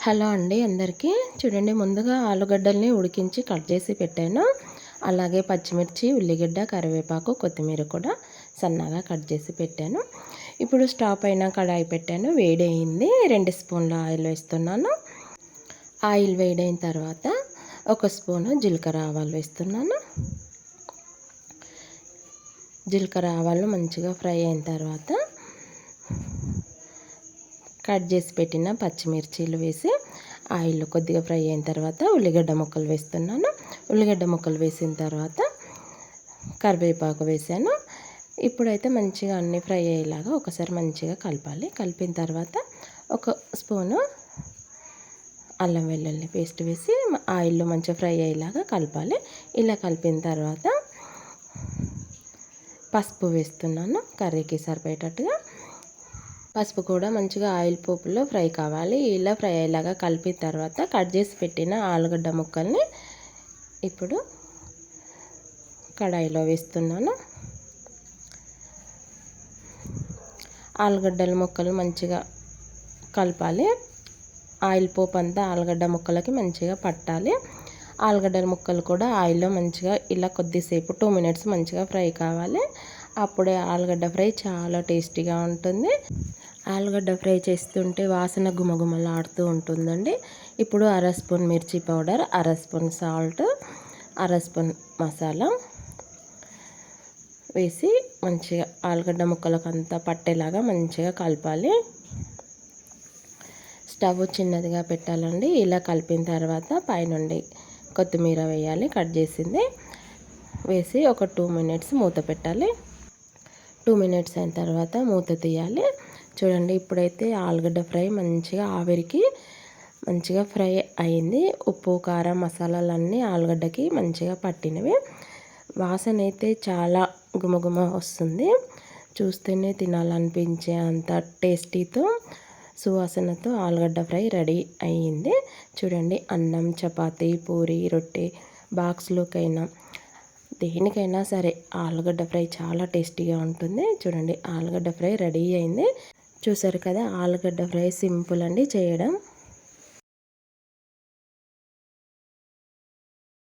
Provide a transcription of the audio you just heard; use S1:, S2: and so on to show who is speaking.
S1: Hello అండి అందరికీ. చూడండి, ముందుగా ఆలుగడ్డల్ని ఉడికించి కట్ చేసి పెట్టాను. అలాగే పచ్చిమిర్చి, ఉల్లిగడ్డ, కరివేపాకు, కొత్తిమీర కూడా సన్నగా కట్ చేసి పెట్టాను. ఇప్పుడు స్టవ్ పైన కడాయి పెట్టాను. వేడయింది. 2 స్పూన్ల ఆయిల్ వేస్తున్నాను. ఆయిల్ వేడైన తర్వాత 1 స్పూను జీలకర్ర ఆవాలు వేస్తున్నాను. జీలకర్ర ఆవాలు మంచిగా ఫ్రై అయిన తర్వాత కట్ చేసి పెట్టిన పచ్చిమిర్చీలు వేసి ఆయిల్ కొద్దిగా ఫ్రై అయిన తర్వాత ఉల్లిగడ్డ ముక్కలు వేస్తున్నాను. ఉల్లిగడ్డ ముక్కలు వేసిన తర్వాత కరివేపాకు వేసాను. ఇప్పుడైతే మంచిగా అన్నీ ఫ్రై అయ్యేలాగా ఒకసారి మంచిగా కలపాలి. కలిపిన తర్వాత 1 స్పూను అల్లం వెల్లుల్లి పేస్ట్ వేసి ఆయిల్లో మంచిగా ఫ్రై అయ్యేలాగా కలపాలి. ఇలా కలిపిన తర్వాత పసుపు వేస్తున్నాను, కర్రీకి సరిపోయేటట్టుగా. పసుపు కూడా మంచిగా ఆయిల్ పోపులో ఫ్రై కావాలి. ఇలా ఫ్రై అయ్యేలాగా కలిపిన తర్వాత కట్ చేసి పెట్టిన ఆలుగడ్డ ముక్కల్ని ఇప్పుడు కడాయిలో వేస్తున్నాను. ఆలుగడ్డల ముక్కలు మంచిగా కలపాలి. ఆయిల్ పోపు అంతా ఆలుగడ్డ ముక్కలకి మంచిగా పట్టాలి. ఆలుగడ్డల ముక్కలు కూడా ఆయిల్లో మంచిగా ఇలా కొద్దిసేపు 2 మినిట్స్ మంచిగా ఫ్రై కావాలి. అప్పుడే ఆలుగడ్డ ఫ్రై చాలా టేస్టీగా ఉంటుంది. ఆలుగడ్డ ఫ్రై చేస్తుంటే వాసన గుమగుమలాడుతూ ఉంటుందండి. ఇప్పుడు 1/2 స్పూన్ మిర్చి powder, 1/2 spoon salt, 1/2 spoon masala వేసి మంచిగా ఆలుగడ్డ ముక్కలకు అంతా పట్టేలాగా మంచిగా కలపాలి. స్టవ్ చిన్నదిగా పెట్టాలండి. ఇలా కలిపిన తర్వాత పైనుండి కొత్తిమీర వేయాలి, కట్ చేసింది వేసి ఒక 2 మినిట్స్ మూత పెట్టాలి. 2 మినిట్స్ అయిన తర్వాత మూత తీయాలి. చూడండి, ఇప్పుడైతే ఆలుగడ్డ ఫ్రై మంచిగా ఆవిరికి మంచిగా ఫ్రై అయింది. ఉప్పు, కారం, మసాలాలన్నీ ఆలుగడ్డకి మంచిగా పట్టినవి. వాసన అయితే చాలా గుమగుమ వస్తుంది. చూస్తేనే తినాలనిపించే అంత టేస్టీతో, సువాసనతో ఆలుగడ్డ ఫ్రై రెడీ అయ్యింది. చూడండి, అన్నం, చపాతీ, పూరి, రొట్టె, బాక్స్లోకైనా దేనికైనా సరే ఆలుగడ్డ ఫ్రై చాలా టేస్టీగా ఉంటుంది. చూడండి, ఆలుగడ్డ ఫ్రై రెడీ అయింది. చూసారు కదా, ఆలుగడ్డ ఫ్రై సింపుల్ అండి చేయడం.